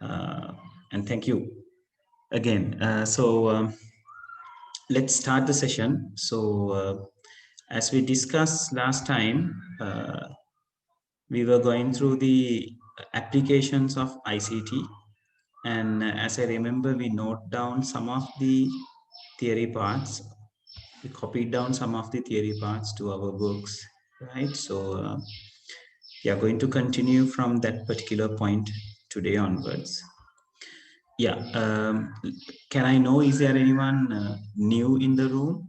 Uh, and thank you again. Let's start the session. As we discussed last time, we were going through the applications of ICT. And as I remember, we note down some of the theory parts. We copied down some of the theory parts to our books, right? We are going to continue from that particular point today onwards. Yeah. Can I know, is there anyone new in the room?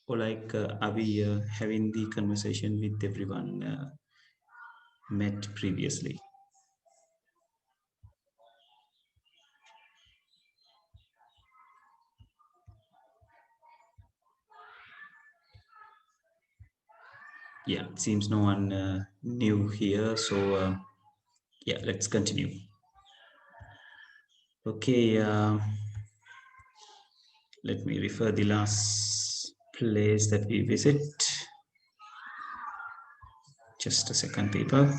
Or like, are we having the conversation with everyone met previously? Yeah, it seems no one new here. Yeah, let's continue. Okay, let me refer the last place that we visit. Just a second, people.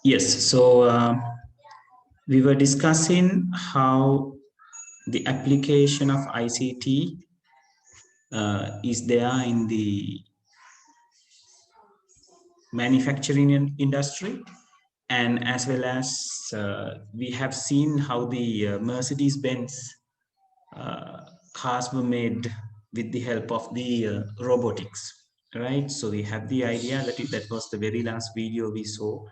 Yes, we were discussing how the application of ICT is there in the manufacturing industry, and as well as we have seen how the Mercedes-Benz cars were made with the help of the robotics, right? So we have the idea that that was the very last video we saw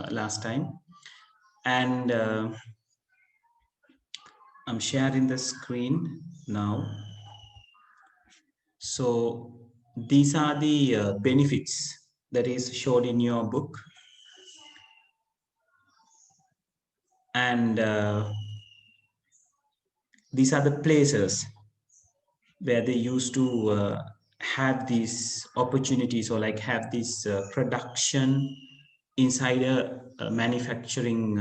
last time, and I'm sharing the screen now. So these are the benefits that is shown in your book, and these are the places where they used to have these opportunities, or like have this production inside a manufacturing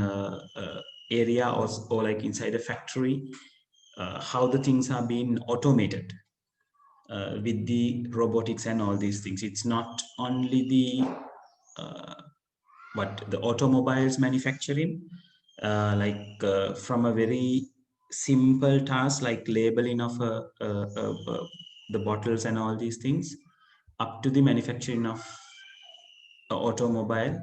area, or like inside a factory, how the things are being automated with the robotics and all these things. It's not only the but the automobiles manufacturing, from a very simple task like labeling of the bottles and all these things, up to the manufacturing of an automobile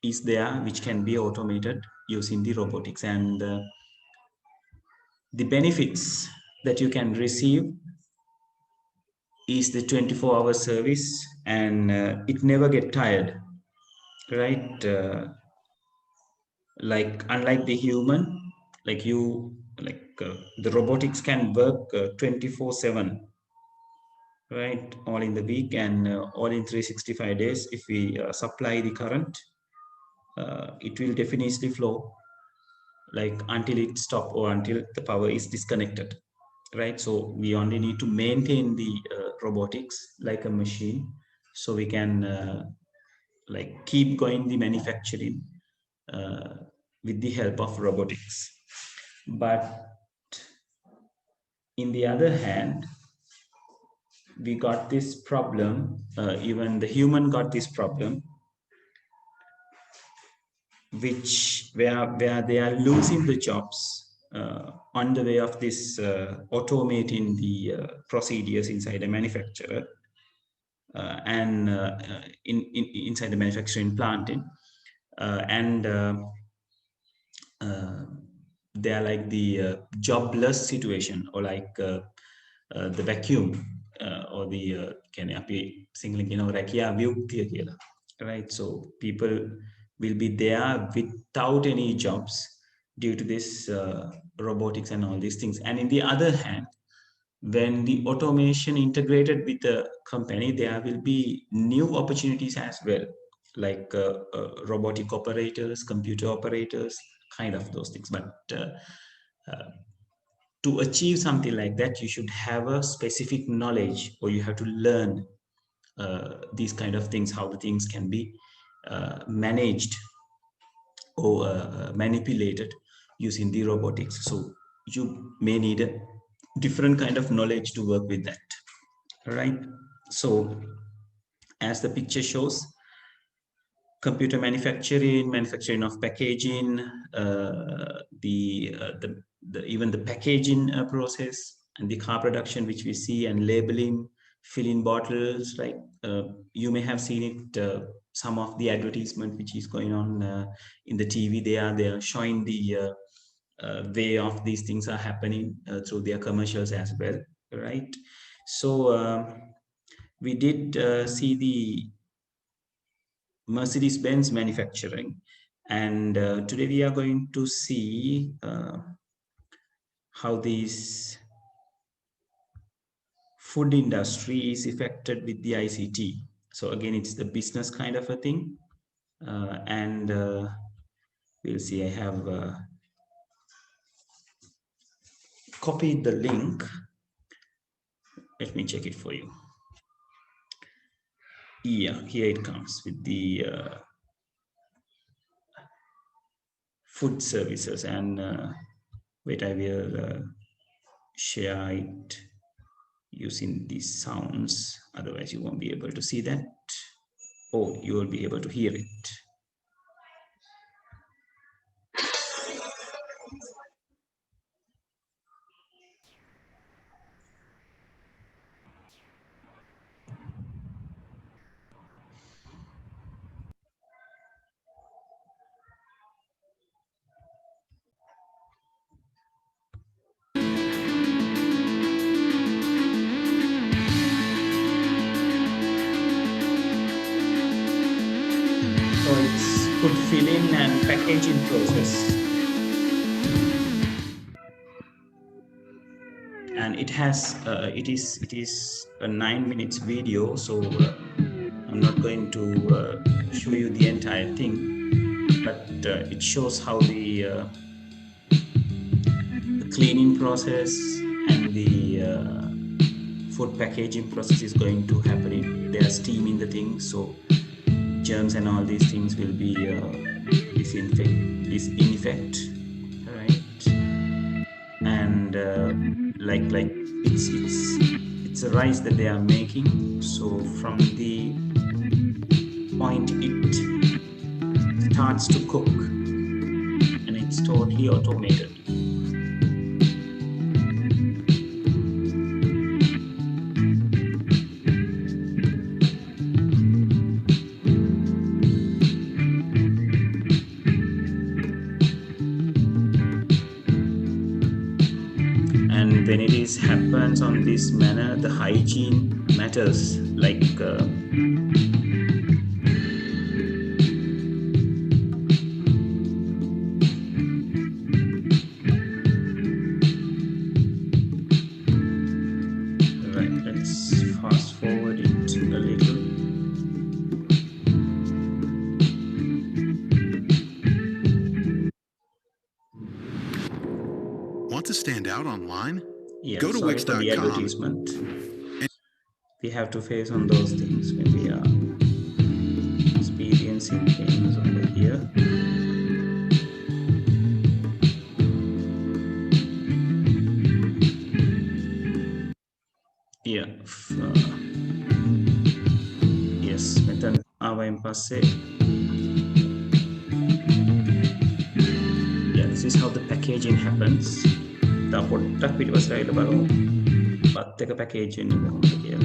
is there, which can be automated using the robotics. And the benefits that you can receive is the 24-hour service, and it never get tired, right? Like, unlike the human, like you, the robotics can work 24/7, right? All in the week, and all in 365 days. If we supply the current, it will definitely flow, like until it stop or until the power is disconnected, right? So we only need to maintain the robotics like a machine, so we can like keep going the manufacturing uh, with the help of robotics. But in the other hand, we got this problem, even the human got this problem, which where they are losing the jobs on the way of this automating the procedures inside a manufacturer, and inside the manufacturing plant, and uh, they are like the jobless situation, or like the vacuum, or the can අපි සිංහලෙන් කියනවා රැකියා විමුක්තිය කියලා, right? So people will be there without any jobs due to this robotics and all these things. And in the other hand, when the automation integrated with the company, there will be new opportunities as well, like robotic operators, computer operators, kind of those things. But to achieve something like that, you should have a specific knowledge, or you have to learn these kind of things, how the things can be managed or manipulated using the robotics. So you may need a different kind of knowledge to work with that. All right. So as the picture shows, computer manufacturing, manufacturing of packaging, the even the packaging process, and the car production, which we see, and labeling, filling bottles. Right, you may have seen it. Some of the advertisement which is going on in the TV, they are showing the way of these things are happening through their commercials as well. Right, so we did see the Mercedes-Benz manufacturing. And today we are going to see how this food industry is affected with the ICT. So again, it's the business kind of a thing. And we'll see, I have copied the link. Let me check it for you. Yeah, here it comes with the food services. And wait, I will share it using these sounds, otherwise you won't be able to see that. Oh, you will be able to hear it. So it's food filling and packaging process, and it has it is a 9 minutes video. So I'm not going to show you the entire thing, but it shows how the cleaning process and the food packaging process is going to happen. They are steaming the thing, so germs and all these things will be disinfect, right? And like it's a rice that they are making. So from the point it starts to cook, and it's totally automated. And when it is happens on this manner, the hygiene matters, like right, let's fast forward it a little. Want to stand out online? Yeah, Go to sorry for the Wix.com. advertisement. We have to face on those things when we are experiencing things over here. Yeah, yes, මෙතන ආවයින් පස්සේ yeah, this is how the packaging happens. තා පොට්ටක් පිටිපස්සට ඇවිල්ලා බලමු බත් එක package වෙන්නේ කොහොමද කියලා.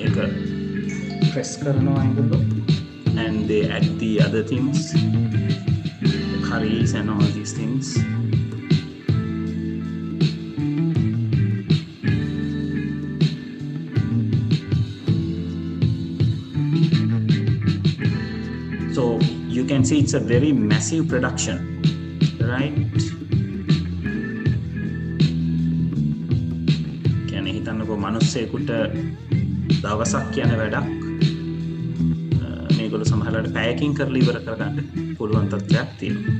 ඒක press කරනවා ඇඟලු, and they add the other things, the curries and all these things. can see it's a very massive production, right? කියන්නේ හිතන්නකෝ මිනිස්සෙකුට දවසක් යන වැඩක් මේගොල්ලෝ සමහරවිට පැයකින් කරලා ඉවර කරගන්න පුළුවන් තත්ත්වයක් තියෙනවා,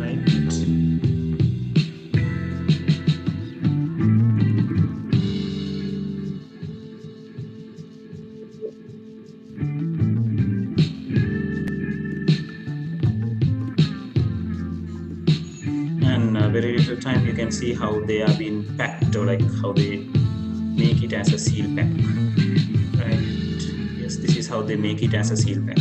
right? And very little time you can see how they are being packed, or like how they make it as a seal pack, right? Yes, this is how they make it as a seal pack.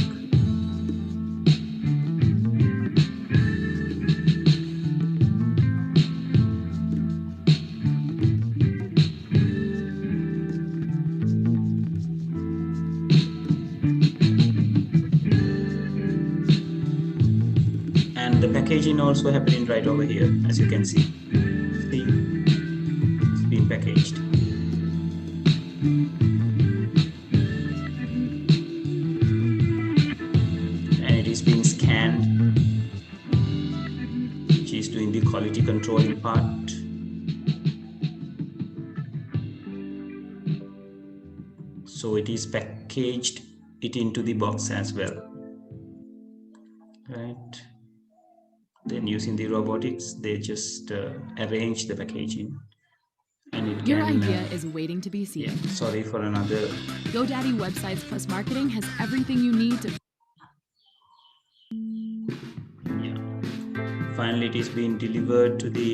And the packaging also happening right over here, as you can see. See, it's being packaged. And it is being scanned. She's doing the quality controlling part. So it is packaged it into the box as well, right? Then using the robotics, they just arrange the packaging, and it Your can, idea is waiting to be seen. yeah, sorry for another. GoDaddy Websites Plus Marketing has everything you need to. Yeah. Finally, it is being delivered to the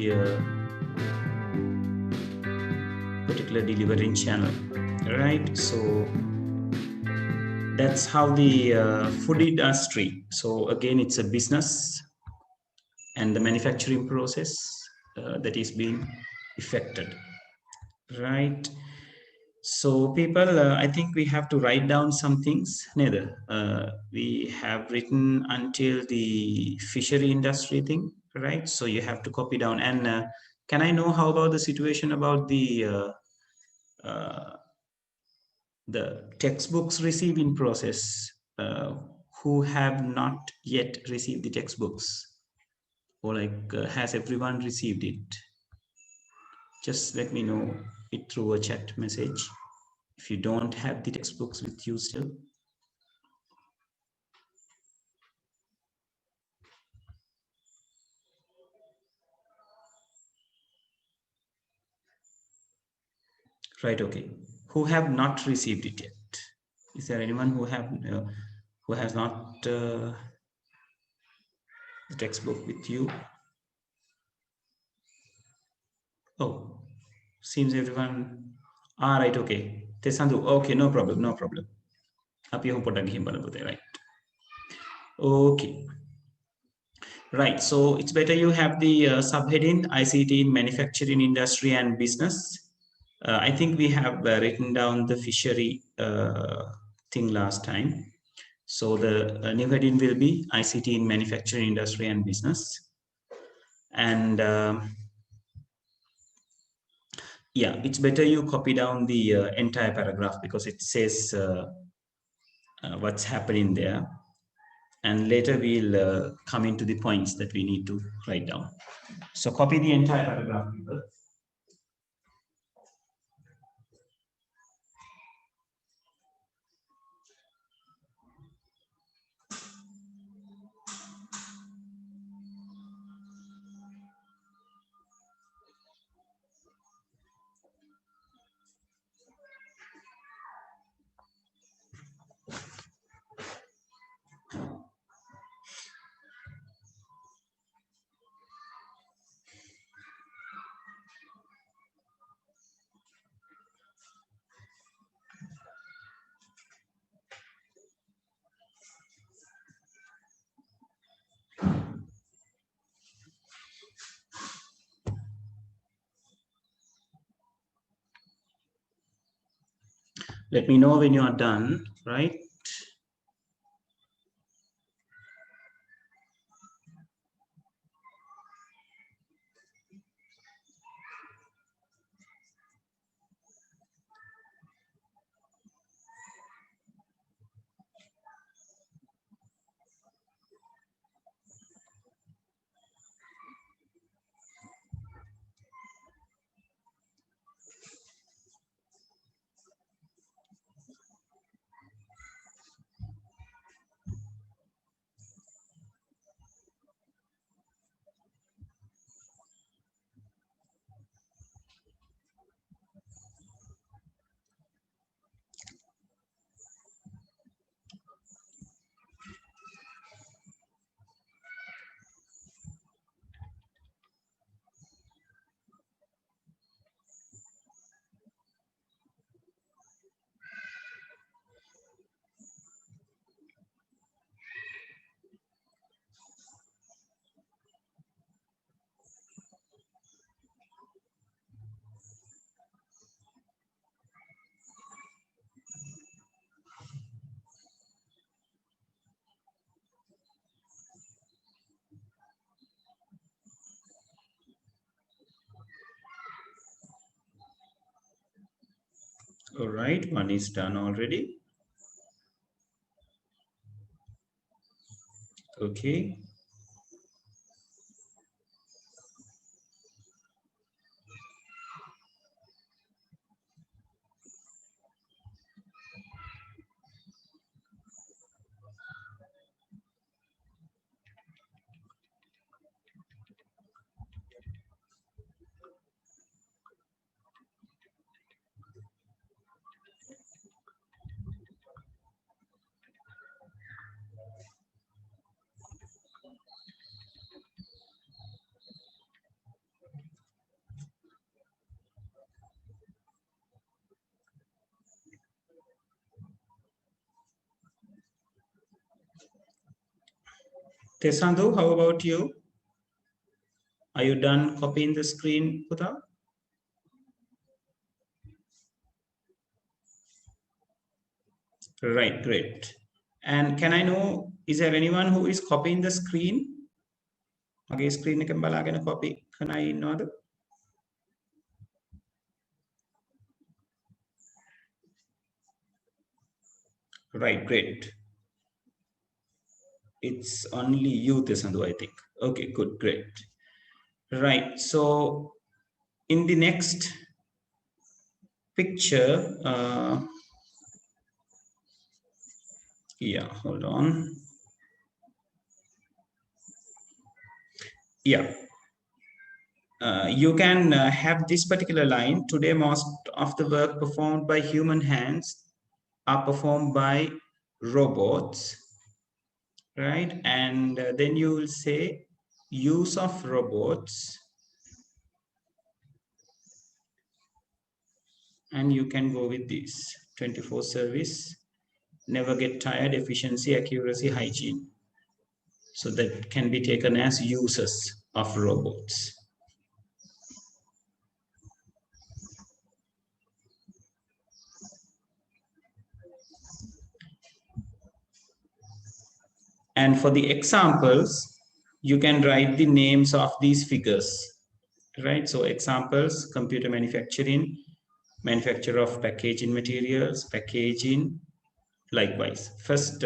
particular delivering channel, right? So that's how the food industry. So again, it's a business and the manufacturing process that is being affected, right? So people, I think we have to write down some things. Neither we have written until the fishery industry thing, right? So you have to copy down. And can I know how about the situation about the textbooks receiving process? Who have not yet received the textbooks, or like has everyone received it? Just let me know it through a chat message if you don't have the textbooks with you still. Right, okay. Who have not received it yet? Is there anyone who has not the textbook with you? Oh, seems everyone. Right, okay. Tesandu, okay, no problem, no problem. Api ho poda gihim balabute, right? Okay. Right, so it's better you have the subheading ICT in manufacturing industry and business. I think we have written down the fishery thing last time. So the new heading will be ICT in manufacturing industry and business. And yeah, it's better you copy down the entire paragraph, because it says what's happening there. And later we'll come into the points that we need to write down. So copy the entire paragraph, people. Let me know when you are done, right? All right, one is done already. Okay. Tesandu, how about you? Are you done copying the screen, Putha? Right, great. And can I know, is there anyone who is copying the screen? මගේ screen එකෙන් බලාගෙන copy කරන අය ඉන්නවද? Right, great. It's only you, Tesandu, I think. Okay, good, great. Right, so in the next picture, yeah, hold on. Yeah, you can have this particular line. Today, most of the work performed by human hands are performed by robots, right? And then you will say use of robots, and you can go with this 24 service, never get tired, efficiency, accuracy, hygiene. So that can be taken as uses of robots. And for the examples, you can write the names of these figures, right? So examples, computer manufacturing, manufacture of packaging materials, packaging, likewise. First,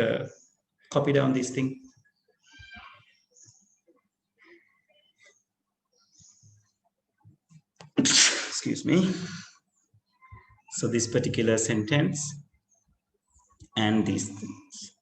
copy down this thing. Excuse me. So this particular sentence and these things.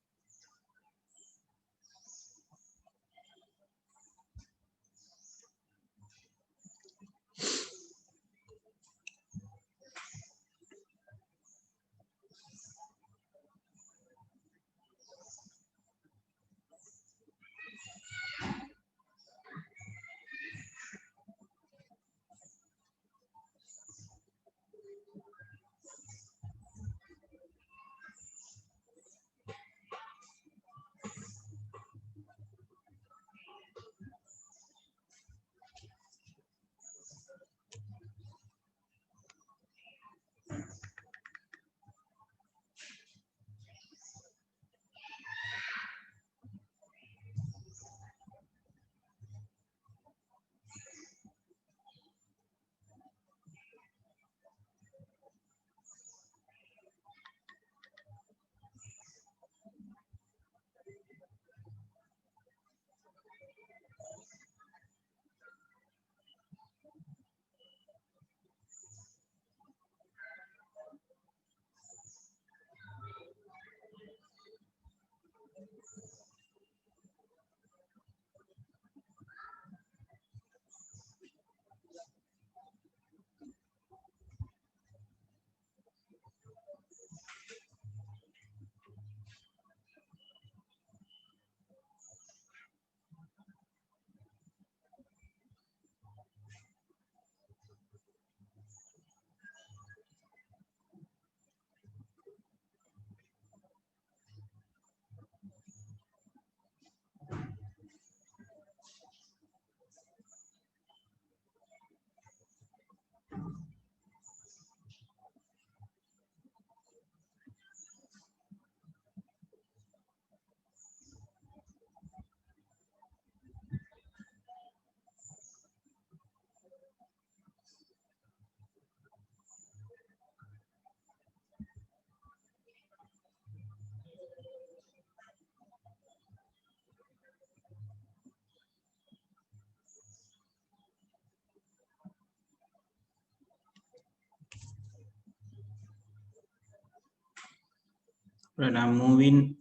Right, I'm moving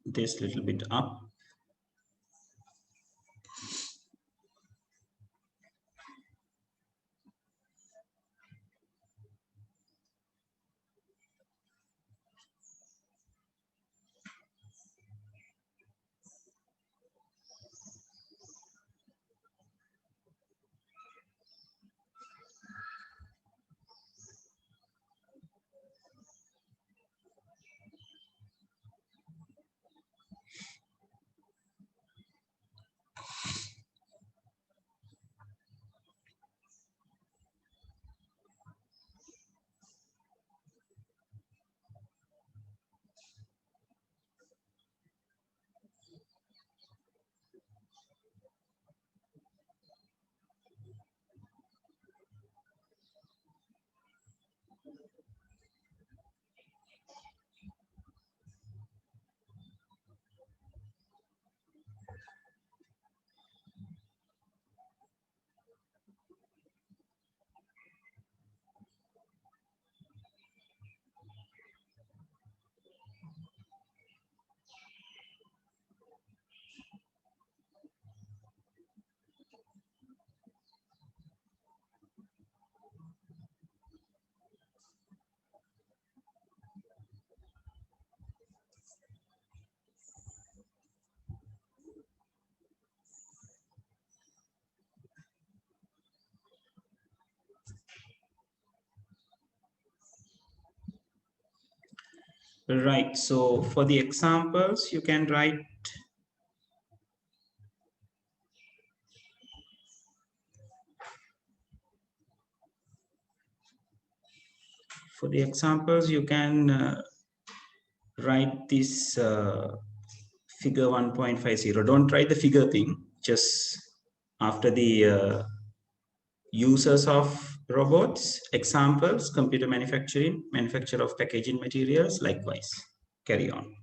this little bit up. Right, so for the examples, you can write write this figure 1.50. Don't write the figure thing, just after the users of robots, examples, computer manufacturing, manufacture of packaging materials, likewise. Carry on.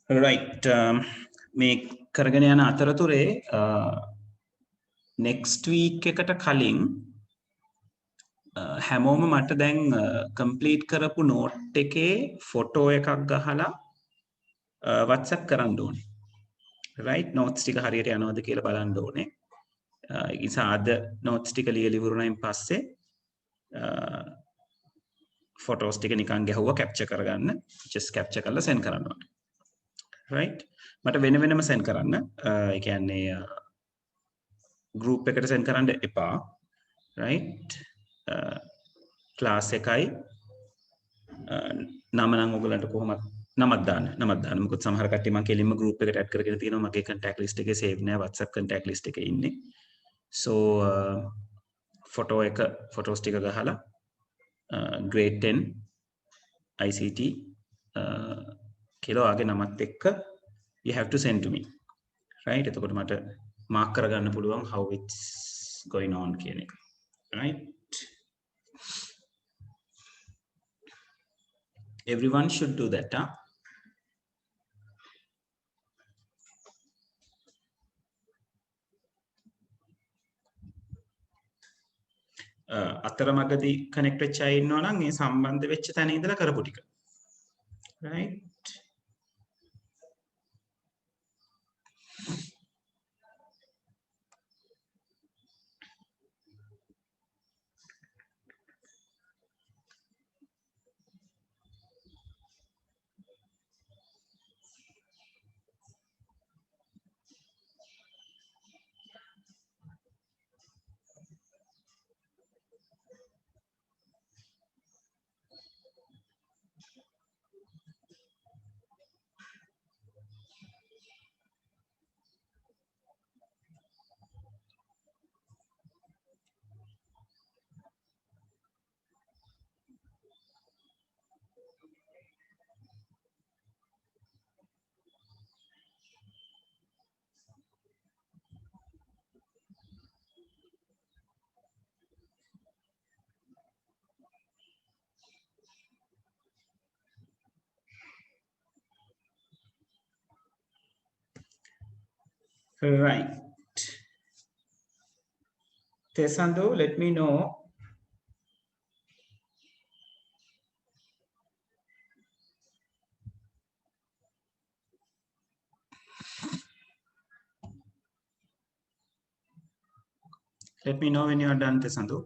Right. මේ කරගෙන යන අතරතුරේ next week එකට කලින් හැමෝම මට දැන් complete කරපු note එකේ photo එකක් ගහලා WhatsApp කරන්න ඕනේ. Right, notes ටික හරියට යනවද කියලා බලන්න ඕනේ. ඒ නිසා අද notes ටික ලියලා ඉවරුණයින් පස්සේ photos ටික නිකන් ගැහුවා capture කරගන්න. just capture කරලා send කරන්න ඕනේ. Right, මට වෙන වෙනම send කරන්න. ඒ කියන්නේ group එකට send කරන්න එපා. Right, class එකයි නම නම් ඔයගලන්ට කොහොමද නමක් දාන්න මොකද සමහර කට්ටිය මම කෙලින්ම group එකට add කරගෙන තියෙනවා මගේ contact list එකේ save නෑ WhatsApp contact list එකේ ඉන්නේ so photos ටික ගහලා grade 10 ICT කියලා ආගේ නමත් එක්ක you have to send to me right එතකොට මට mark කරගන්න පුළුවන් how it's going on කියන එක right everyone should do that අතරමඟදී connect වෙච්ච අය ඉන්නවා නම් මේ සම්බන්ධ වෙච්ච තැන ඉඳලා කරපු ටික right Right. Tesando, let me know. Let me know when you are done, Tesando.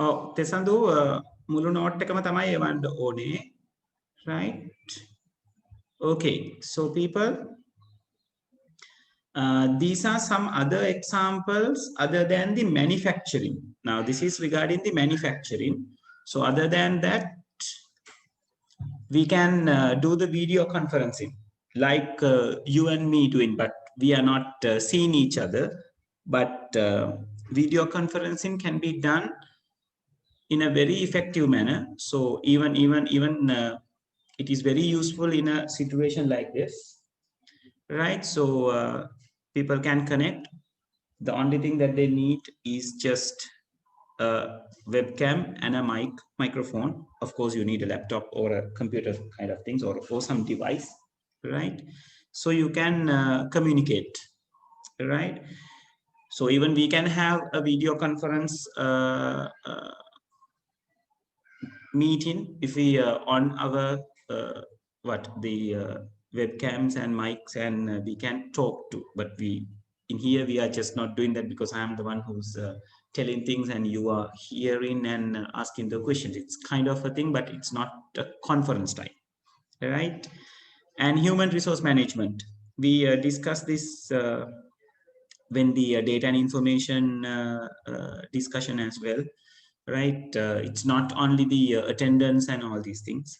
Oh, Tesandu, මුළු note එකම තමයි එවන්න ඕනේ. Right? Okay, so people, these are some other examples other than the manufacturing. Now, this is regarding the manufacturing. So, other than that, we can do the video conferencing like you and me doing, but we are not seeing each other. But video conferencing can be done in a very effective manner. So even it is very useful in a situation like this, right? So people can connect. The only thing that they need is just a webcam and a microphone. Of course, you need a laptop or a computer kind of things, or some device, right? So you can communicate, right? So even we can have a video conference meeting if we on our webcams and mics, and we can talk to. But we in here we are just not doing that because I am the one who's telling things and you are hearing and asking the questions. It's kind of a thing, but it's not a conference type, right? And human resource management, we discussed this when the data and information discussion as well, right? It's not only the attendance and all these things.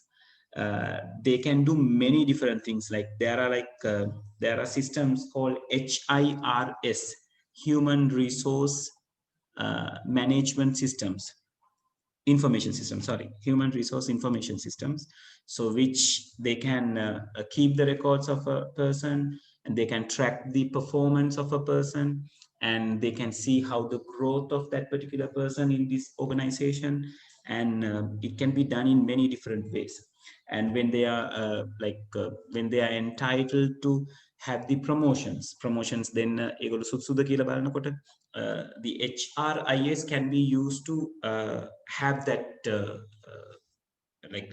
They can do many different things. Like there are systems called HIRS, human resource management systems, human resource information systems. So which they can keep the records of a person, and they can track the performance of a person, and they can see how the growth of that particular person in this organization. And it can be done in many different ways. And when they are when they are entitled to have the promotions, then ඒගොල්ලෝ සුදුසුද කියලා බලනකොට the HRIS can be used to have that like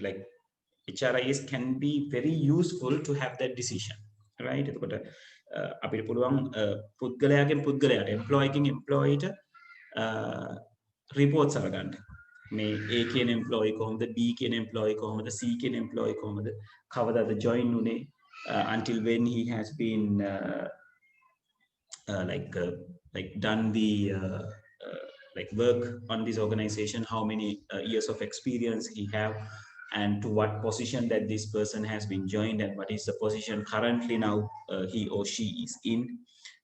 HRIS can be very useful to have that decision, right? එතකොට අපිට පුළුවන් පුද්ගලයාගෙන් පුද්ගලයාට employee ගෙන් employeeට reports අරගන්න. මේ A කියන employee කොහොමද, B කියන employee කොහොමද, C කියන employee කොහොමද, කවදාද join උනේ, until when he has been like done the like work on this organization, how many years of experience he have, and to what position that this person has been joined, and what is the position currently now he or she is in,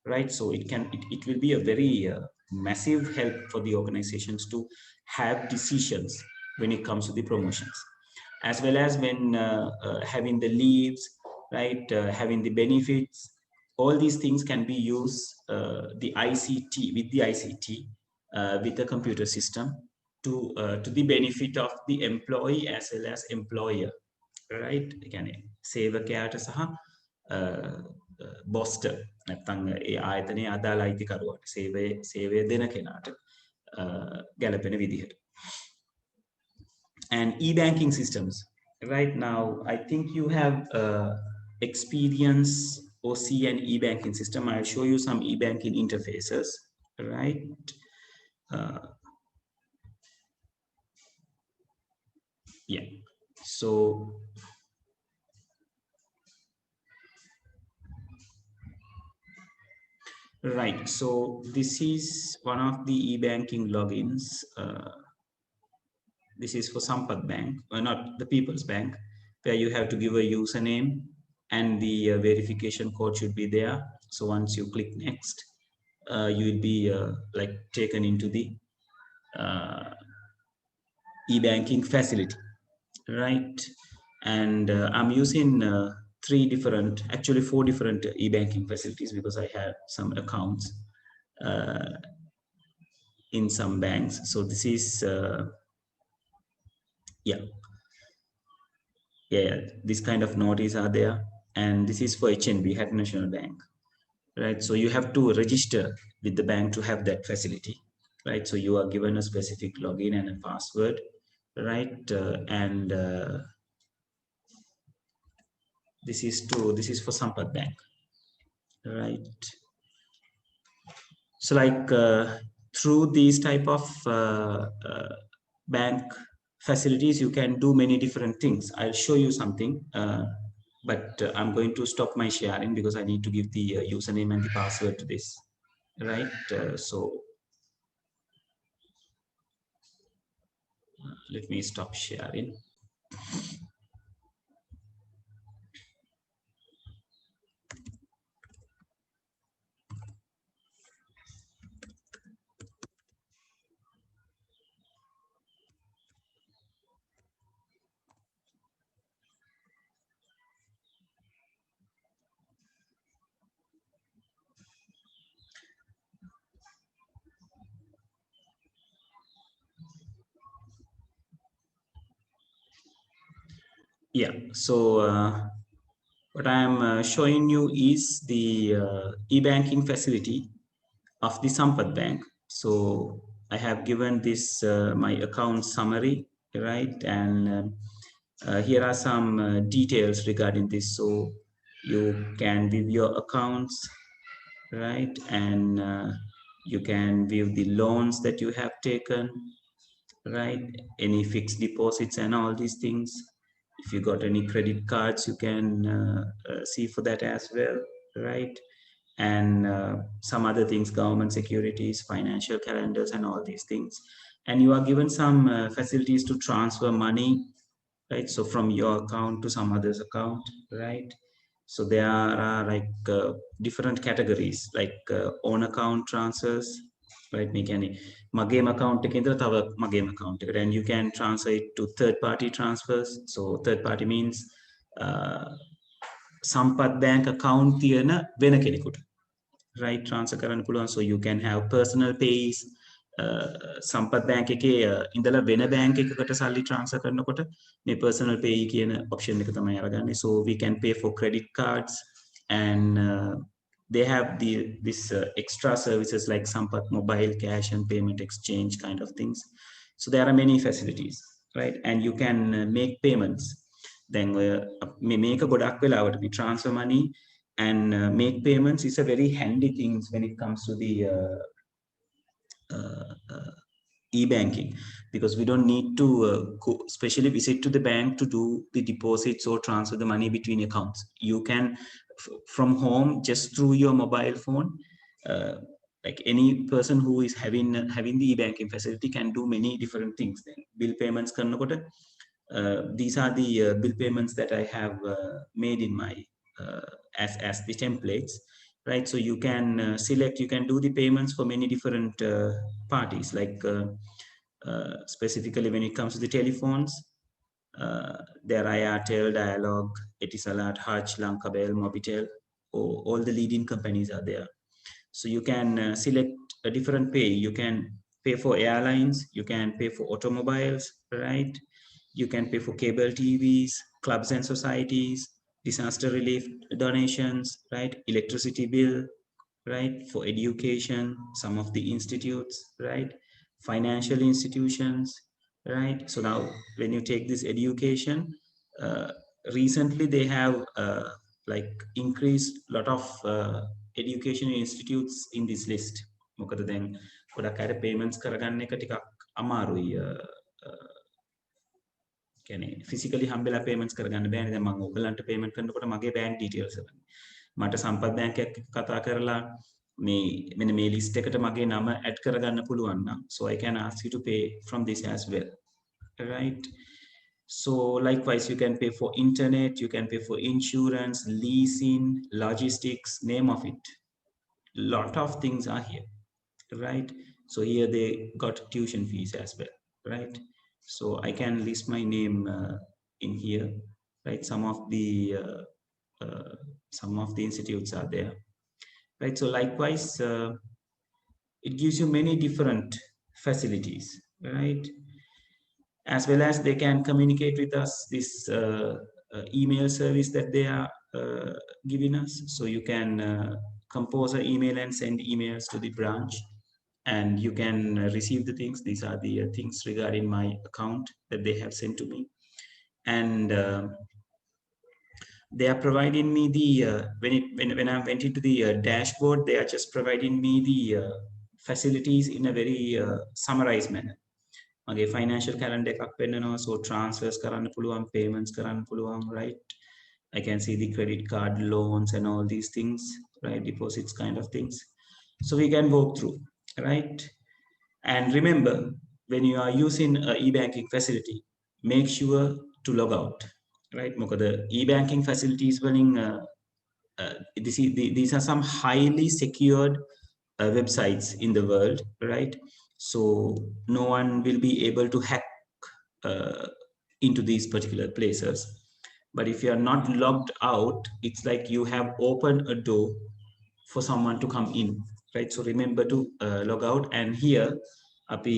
right? So it will be a very massive help for the organizations to have decisions when it comes to the promotions, as well as when having the leaves, right? Having the benefits. All these things can be used the ICT with the ICT with the computer system to the benefit of the employee as well as employer, right? කියන්නේ සේවකයාට සහ බොස්ට නැත්නම් ඒ ආයතනයේ අදාළ අයිතිකරුවාට සේවය දෙන කෙනාට ගැලපෙන විදිහට. And e-banking systems. Right now, I think you have experience or see an e-banking system. I'll show you some e-banking interfaces, right? Yeah. So right. So this is one of the e-banking logins. This is for Sampath Bank, not the People's Bank, where you have to give a username and the verification code should be there. So once you click next, you will be like taken into the e-banking facility, right? And I'm using actually four different e-banking facilities because I have some accounts in some banks. So this is yeah, this kind of notice are there, and this is for HNB, Hat National Bank, right? So you have to register with the bank to have that facility, right? So you are given a specific login and a password, right? And this is for Sampath Bank, right? So like through these type of bank facilities, you can do many different things. I'll show you something, but I'm going to stop my sharing because I need to give the username and the password to this, right? So let me stop sharing. Yeah, so what I am showing you is the e-banking facility of the Sampath Bank. So I have given this my account summary, right? And here are some details regarding this. So you can view your accounts, right? And you can view the loans that you have taken, right? Any fixed deposits and all these things. If you got any credit cards, you can see for that as well, right? And some other things, government securities, financial calendars, and all these things. And you are given some facilities to transfer money, right? So from your account to some other's account, right? So there are like different categories, like own account transfers, right? මගේම account එකේ ඉඳලා තව මගේම account එකට, and you can transfer it to third party transfers. So third party means Sampath Bank account තියෙන වෙන කෙනෙකුට, right? Transfer කරන්න පුළුවන්. So you can have personal pays. Sampath Bank එකේ ඉඳලා වෙන bank එකකට සල්ලි transfer කරනකොට මේ personal pay කියන option එක තමයි අරගන්නේ. So we can pay for credit cards, and they have this extra services like Sampath Mobile Cash and Payment Exchange kind of things. So there are many facilities, right? And you can make payments. Then මේක ගොඩක් වෙලාවට we transfer money and make payments is a very handy thing when it comes to the e-banking, because we don't need to go, especially visit to the bank to do the deposits or transfer the money between accounts. You can from home, just through your mobile phone. uh, like any person who is having the e-banking facility can do many different things. Then bill payments karnakota, these are the bill payments that I have made in my uh, as the templates, right? So you can select, you can do the payments for many different parties, like specifically when it comes to the telephones, there are Airtel, Dialog, Etisalat, Hutch, Lankabel, Mobitel, all the leading companies are there. So you can select a different pay. You can pay for airlines, you can pay for automobiles, right? You can pay for cable TVs, clubs and societies, disaster relief donations, right? Electricity bill, right? For education, some of the institutes, right? Financial institutions, right? So now when you take this education, uh, recently they have like increased lot of education institutes in this list. මොකද දැන් ගොඩක් අයට payments කරගන්න එක ටිකක් අමාරුයි. කියන්නේ physically හම්බෙලා payments කරගන්න බෑනේ. දැන් මම ඔයගලන්ට payment කරනකොට මගේ bank details එක මට සම්පත් බැංකයක් එක්ක කතා කරලා මේ මෙන්න මේ list එකට මගේ නම add කරගන්න පුළුවන් නම්, so I can ask you to pay from this as well, right? So likewise, you can pay for internet, you can pay for insurance, leasing, logistics, name of it. Lot of things are here, right? So here they got tuition fees as well, right? So I can list my name in here, right? Some of the institutes are there, right? So likewise, it gives you many different facilities, right? As well as they can communicate with us this email service that they are giving us. So you can compose an email and send emails to the branch, and you can receive the things. These are the things regarding my account that they have sent to me. And they are providing me the when I went into the dashboard, they are just providing me the facilities in a very summarized manner. Okay, financial calendar එකක් පෙන්නනවා, so transfers කරන්න පුළුවන්, payments කරන්න පුළුවන්, right? I can see the credit card loans and all these things, right? Deposits kind of things. So we can walk through, right? And remember, when you are using a e-banking facility, make sure to log out, right? මොකද e-banking facilities වලින් these are some highly secured websites in the world, right? So no one will be able to hack into these particular places. But if you are not logged out, it's like you have opened a door for someone to come in, right? So remember to log out. And here අපි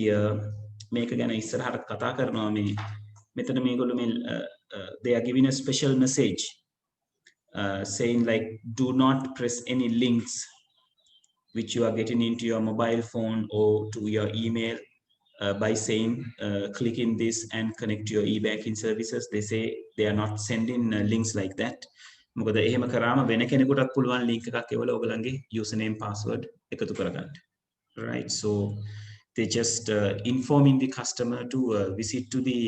මේක ගැන ඉස්සරහට කතා කරනවා. මේ මෙතන මේගොල්ලෝ මේ they are giving a special message saying like, do not press any links which you are getting into your mobile phone or to your email by saying click in this and connect to your e-banking services. They say they are not sending links like that. මොකද එහෙම කරාම වෙන කෙනෙකුටත් පුළුවන් link එකක් එවලා ඔයගලගේ username password එකතු කරගන්න, right? So they just informing the customer to visit to the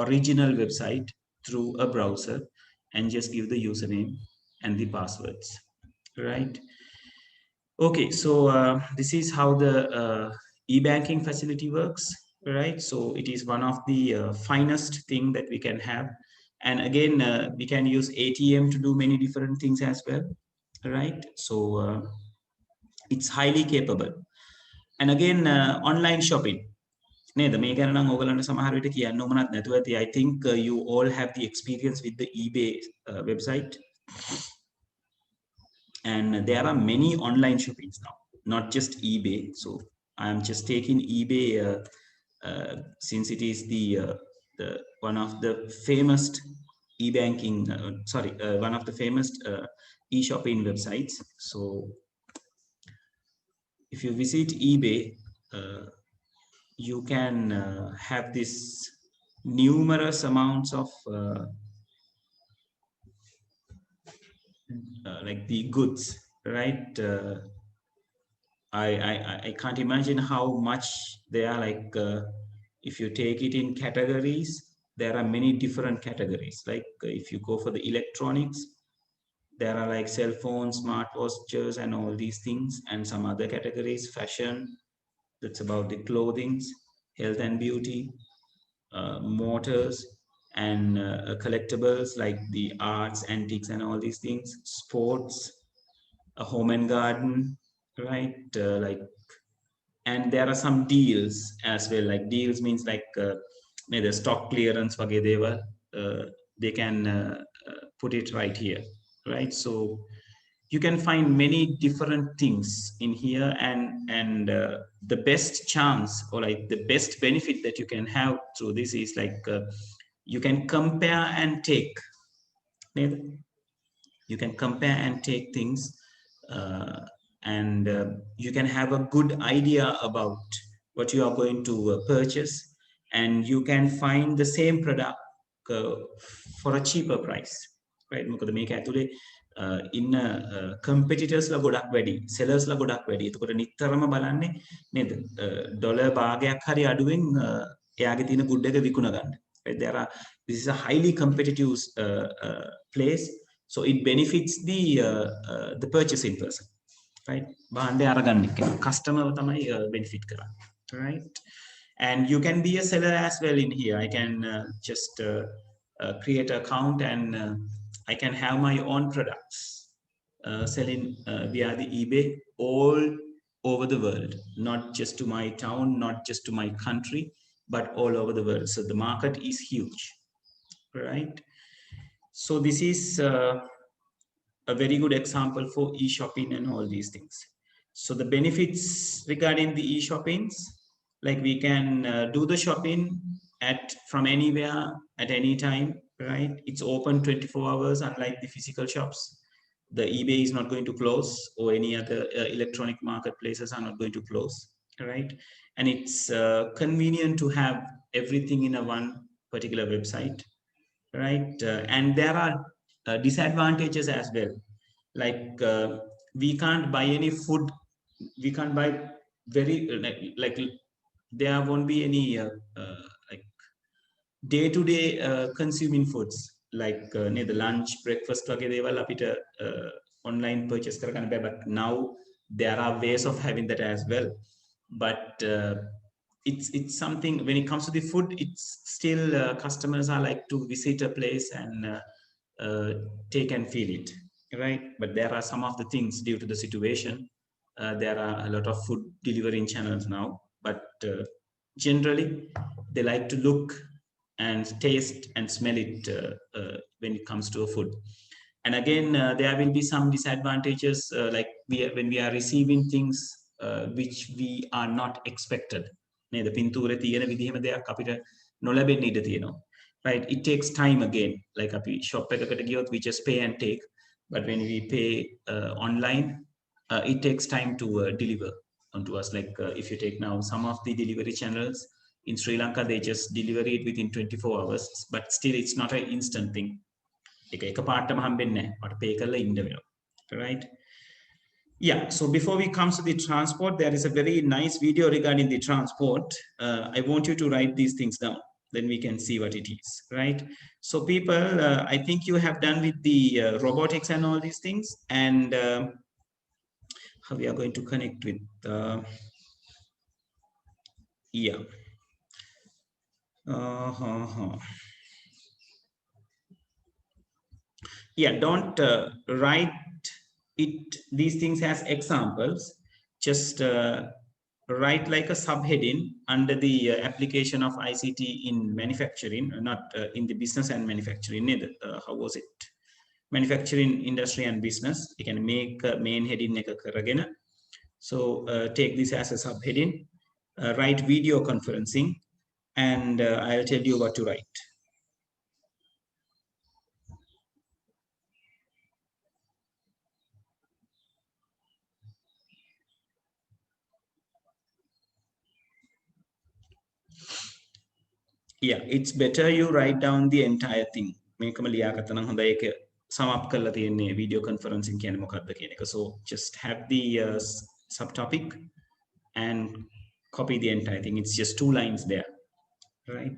original website through a browser and just give the username and the passwords, right? Okay, so this is how the e-banking facility works, right? So it is one of the finest thing that we can have. And again, we can use ATM to do many different things as well, right? So it's highly capable. And again, online shopping. නේද? මේ ගැන නම් ඕගලන්ට සමහර විට කියන්න ඕමනත් නැතුව ඇති. I think you all have the experience with the eBay website. And there are many online shoppings now, not just eBay. So I'm just taking eBay since it is the one of the famous e-banking, one of the famous e-shopping websites. So if you visit eBay, you can have this numerous amounts of like the goods, right? I can't imagine how much they are. Like if you take it in categories, there are many different categories. Like if you go for the electronics, there are like cell phones, smartwatches, and all these things, and some other categories, fashion, that's about the clothings, health and beauty, motors, and collectibles like the arts, antiques, and all these things, sports, a home and garden, right? Like, and there are some deals as well. Like deals means like the stock clearance wage they can put it right here, right? So you can find many different things in here, and the best chance or like the best benefit that you can have through this is like you can compare and take. You can compare and take things, uh, and you can have a good idea about what you are going to purchase, and you can find the same product uh, for a cheaper price, right? මොකද මේක ඇතුලේ ඉන්න competitors ලා ගොඩක් වැඩි, sellers ලා ගොඩක් වැඩි. එතකොට නිතරම බලන්නේ නේද ඩොලර් භාගයක් හරි අඩුවෙන් එයාගේ තියෙන good එක විකුණ ගන්න. Right? This is a highly competitive place, so it benefits the purchasing person, right? බාණ්ඩය අරගන්න කෙනා customer තමයි benefit කරන්නේ, right? And you can be a seller as well in here. I can just create an account, and I can have my own products selling via the eBay all over the world, not just to my town, not just to my country, but all over the world. So the market is huge, right? So this is a very good example for e-shopping and all these things. So the benefits regarding the e-shoppings, like we can do the shopping from anywhere at any time, right? It's open 24 hours, unlike the physical shops. The eBay is not going to close, or any other electronic marketplaces are not going to close, right? And it's convenient to have everything in a one particular website, right? And there are disadvantages as well. Like we can't buy any food. We can't buy very like there won't be any like day-to-day consuming foods like the lunch, breakfast වගේ දේවල් අපිට online purchase කරගන්න බෑ. But now there are ways of having that as well. But it's something when it comes to the food, it's still customers are like to visit a place and take and feel it, right? But there are some of the things due to the situation. There are a lot of food delivering channels now, but generally they like to look and taste and smell it when it comes to a food. And again, there will be some disadvantages like when we are receiving things which we are not expected. නේද පින්තූරේ තියෙන විදිහම දෙයක් අපිට නොලැබෙන්න ඉඩ තියෙනවා, right? It takes time again. Like අපි shop එකකට ගියොත් we just pay and take, but when we pay online, it takes time to deliver onto us. Like if you take now some of the delivery channels in Sri Lanka, they just deliver it within 24 hours, but still it's not an instant thing. එක පාටම හම්බෙන්නේ නැහැ. මට pay කරලා ඉන්න වෙනවා, right? Yeah, so before we come to the transport, there is a very nice video regarding the transport. I want you to write these things down, then we can see what it is, right? So people, I think you have done with the robotics and all these things, and how we are going to connect with yeah. Yeah, don't write these things as examples. Just write like a subheading under the application of ICT in manufacturing, not in the business and manufacturing. How was it? Manufacturing, industry, and business. You can make main heading එක කරගෙන. So take this as a subheading. Write video conferencing, and I'll tell you what to write. Yeah, it's better you write down the entire thing. මේකම ලියාගත්තා නම් හොඳයි. ඒක sum up කරලා තියෙන්නේ video conferencing කියන්නේ මොකක්ද කියන එක. So just have the subtopic and copy the entire thing. It's just 2 lines there, right?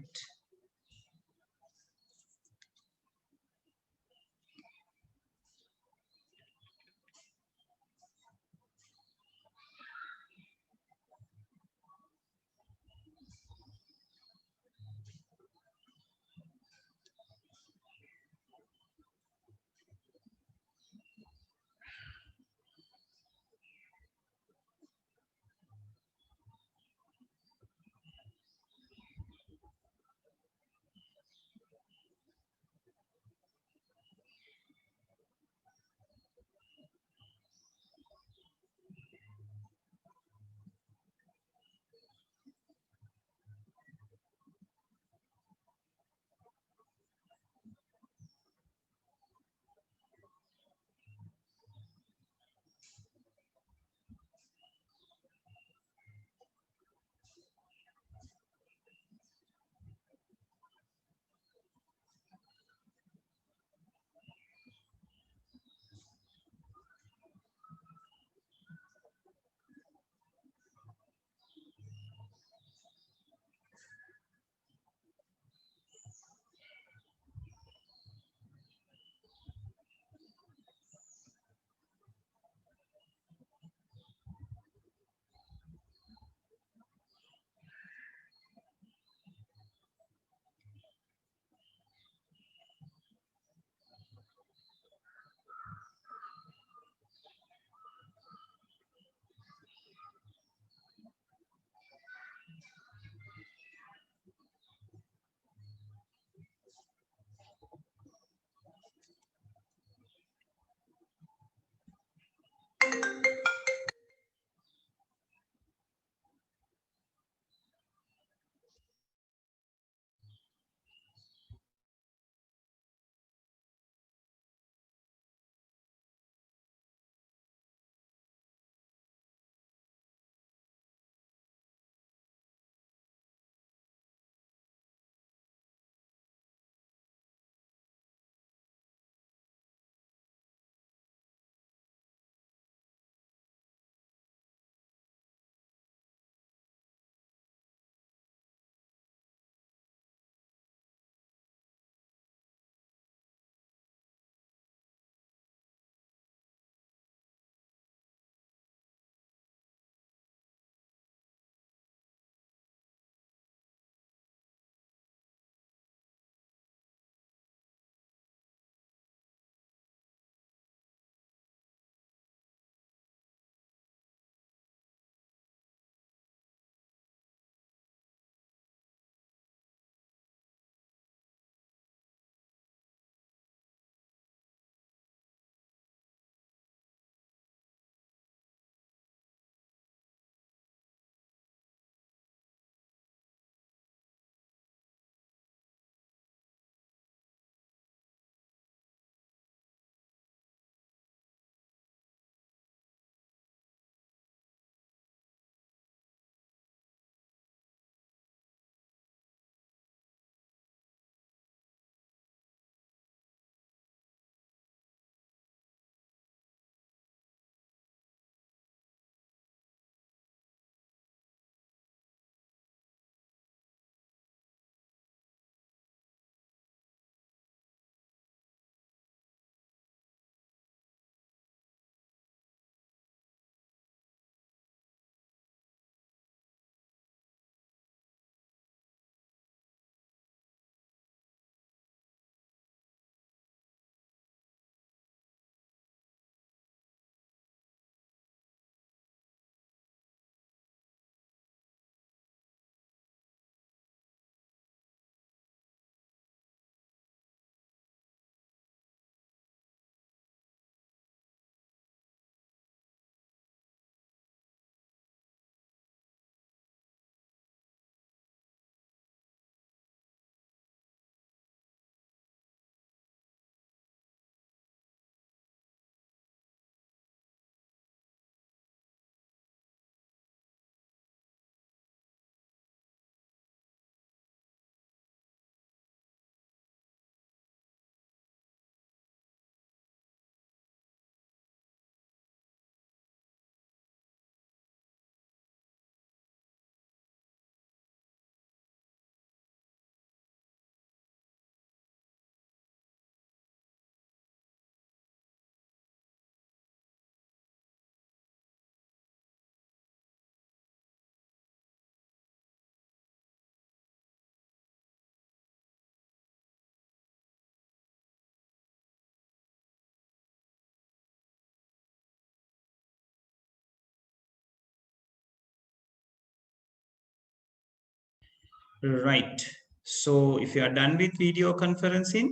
Right. So if you are done with video conferencing,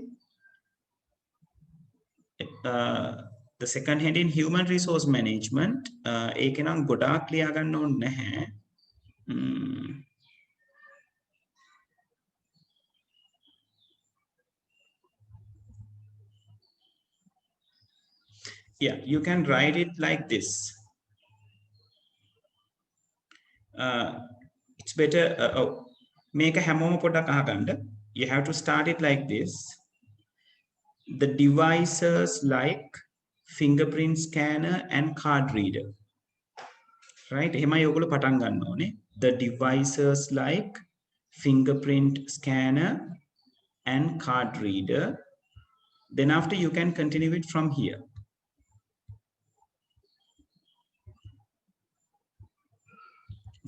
the second heading human resource management, ඒක නම් ගොඩාක් ලියා ගන්න ඕනේ නැහැ. Yeah, you can write it like this. It's better. Make a හැමෝම පොඩ්ඩක් අහගන්න. You have to start it like this. The devices like fingerprint scanner and card reader. Right? එහෙමයි ඔයගොල්ලෝ පටන් ගන්න ඕනේ. The devices like fingerprint scanner and card reader. Then after you can continue it from here.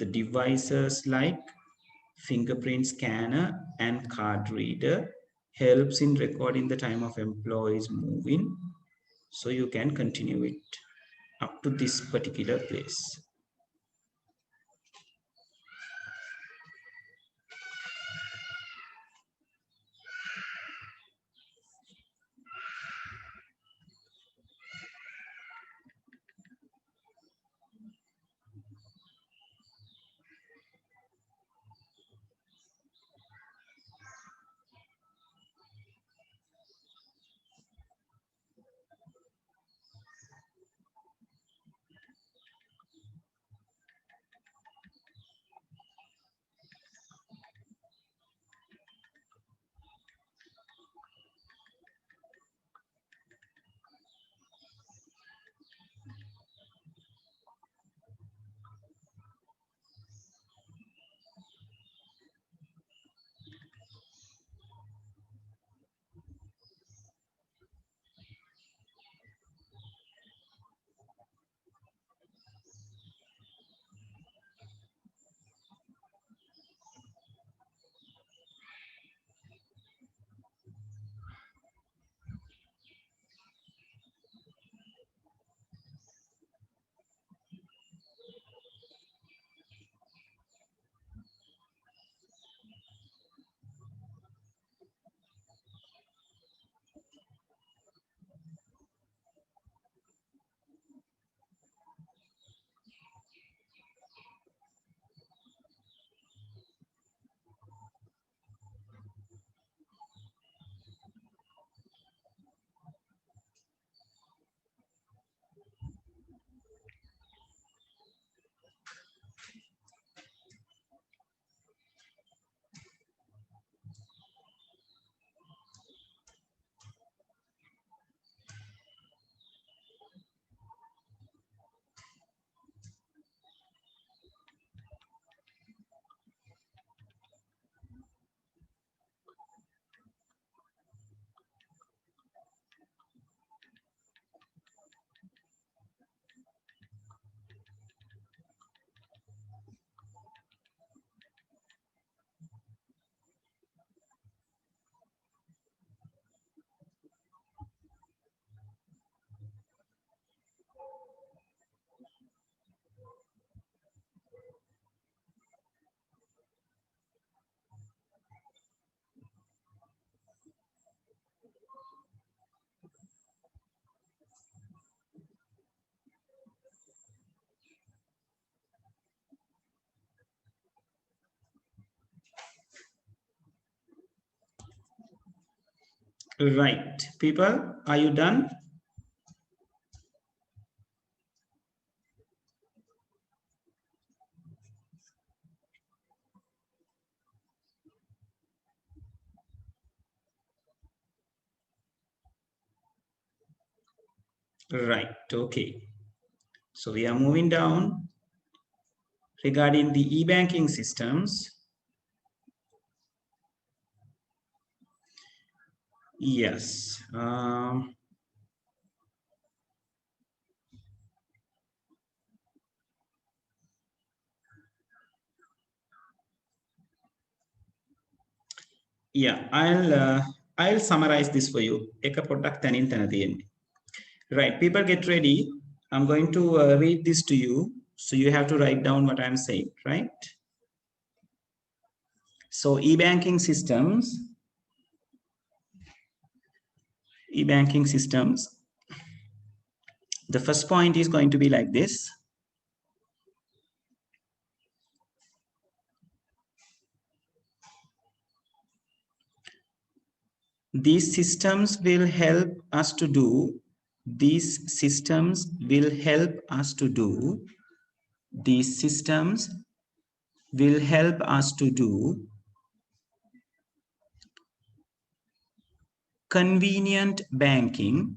The devices like fingerprint scanner and card reader helps in recording the time of employees moving. So you can continue it up to this particular place. Right, people, are you done? Right, okay. So we are moving down regarding the e-banking systems. Yes. Yeah, I'll summarize this for you. Right, people get ready. I'm going to read this to you. So you have to write down what I'm saying, right? So e-banking systems, the first point is going to be like this. These systems will help us to do, these systems will help us to do, these systems will help us to do convenient banking.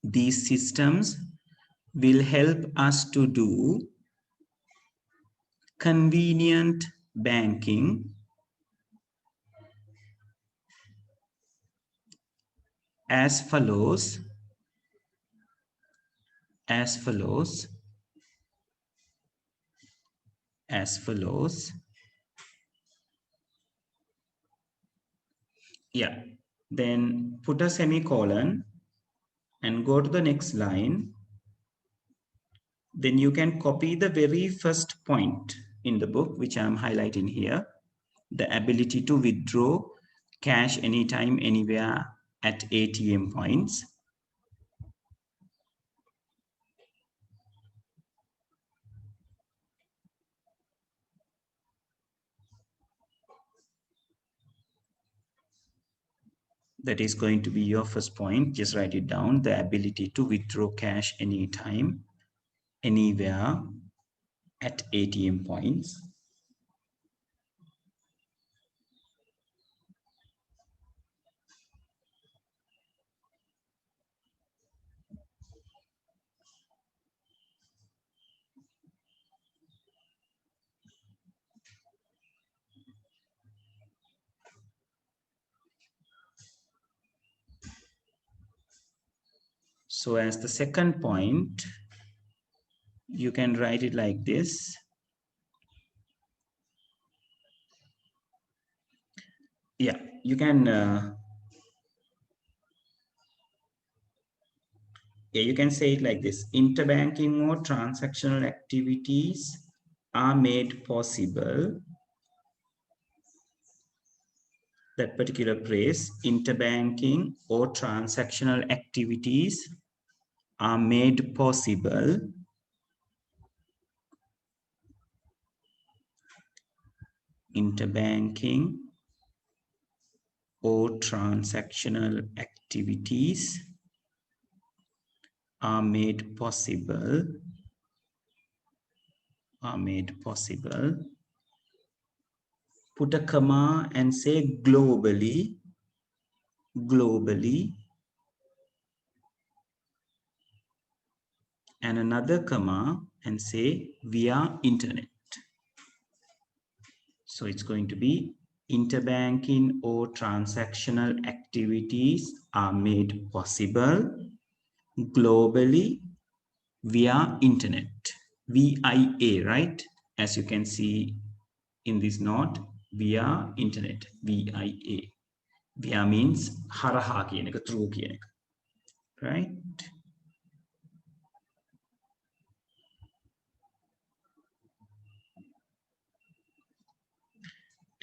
These systems will help us to do convenient banking as follows, as follows, as follows. Yeah, then put a semicolon and go to the next line. Then you can copy the very first point in the book, which I'm highlighting here, the ability to withdraw cash anytime, anywhere at ATM points. That is going to be your first point. Just write it down, the ability to withdraw cash anytime, anywhere at ATM points. So as the second point, you can write it like this. Yeah, you can you can say it like this. Interbanking or transactional activities are made possible. That particular phrase, interbanking or transactional activities are made possible interbanking or transactional activities are made possible put a comma and say globally and another comma and say via internet. So it's going to be interbanking or transactional activities are made possible globally via internet. VIA, right? As you can see in this note, via internet, VIA. Via means haraha කියන එක, through කියන එක, right?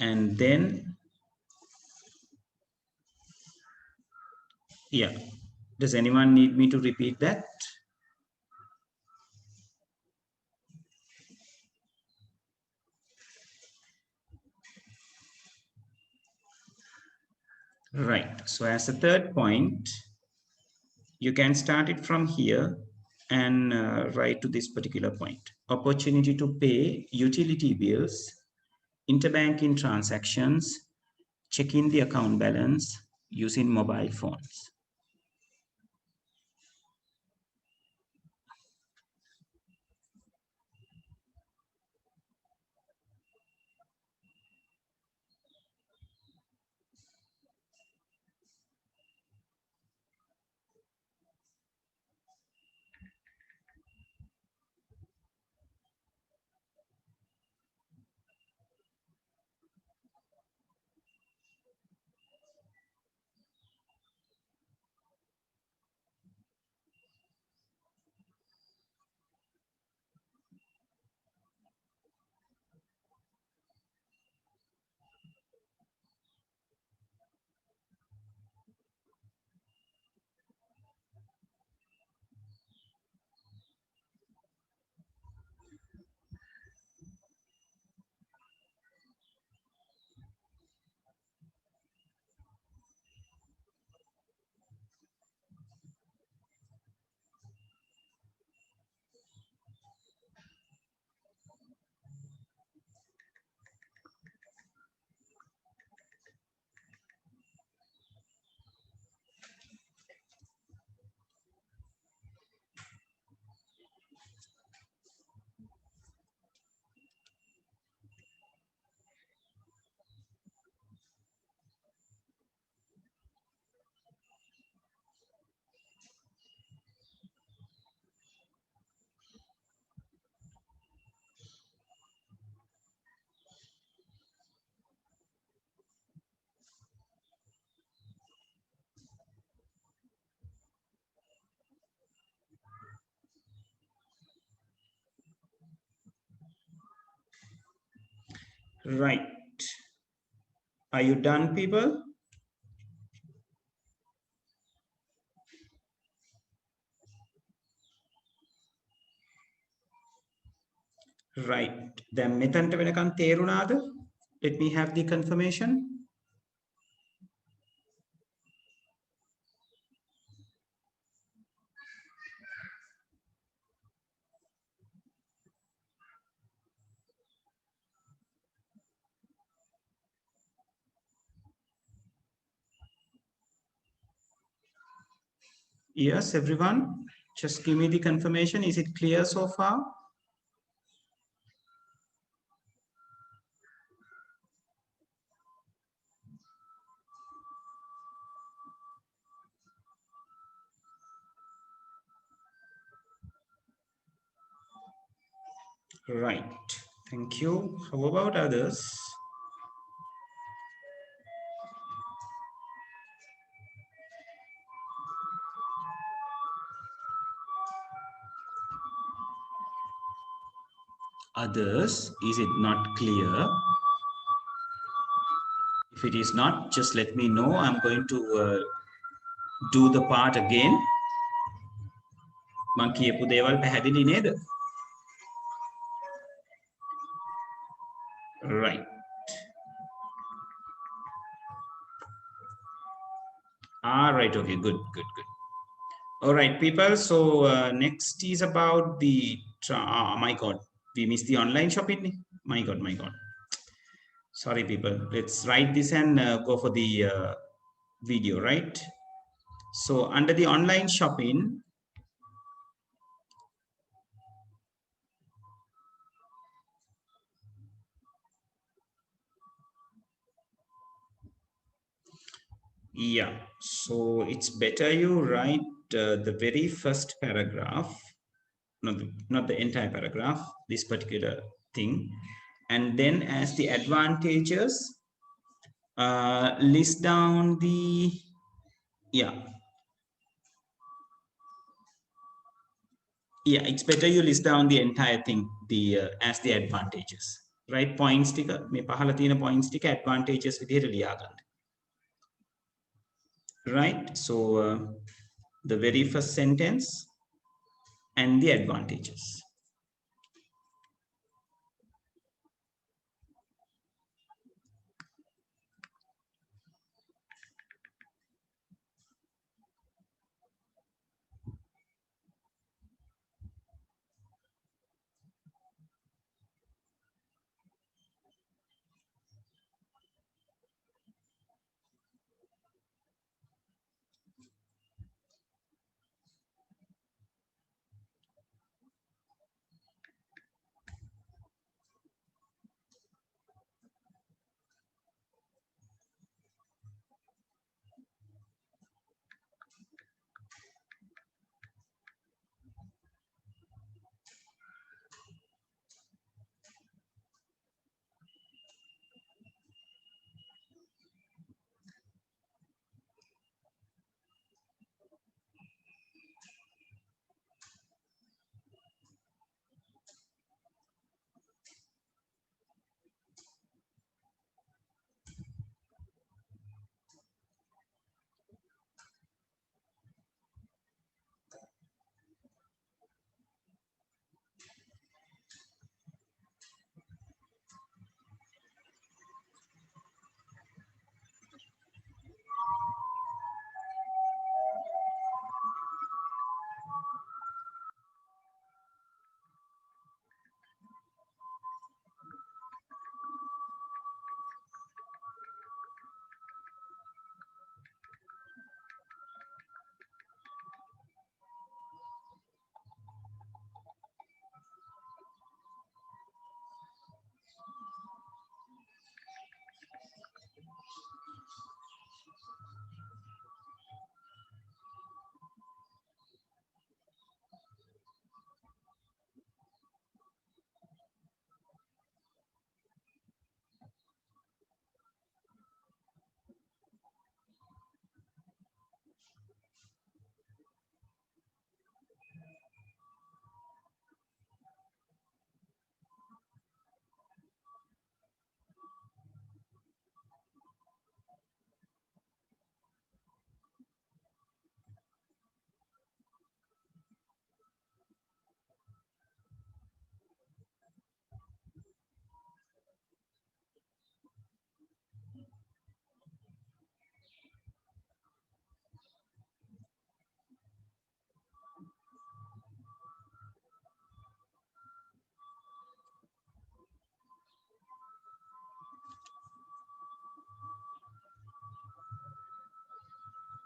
And then, yeah, does anyone need me to repeat that? Right. So as a third point, you can start it from here and write to this particular point. Opportunity to pay utility bills, interbanking transactions, checking the account balance using mobile phones. Right. Are you done, people? Right. දැන් මෙතනට වෙනකන් තේරුණාද? Let me have the confirmation. Yes, everyone. Just give me the confirmation. Is it clear so far? Right. Thank you. How about others? Others, is it not clear? If it is not, just let me know. I'm going to do the part again. මං කියපු දේවල් පැහැදිලි නේද? Right. Right. Okay. Good. Good. Good. All right, people. So next is about the. My God, we missed the online shopping. My God. My God. Sorry, people. Let's write this and go for the video, right? So under the online shopping, yeah. So it's better you write the very first paragraph, not the entire paragraph, this particular thing, and then as the advantages, list down the, yeah. Yeah, it's better you list down the entire thing, the as the advantages, right? Points tika me pahala thiyena points tika advantages vidiyata liya ganna, right? So the very first sentence and the advantages.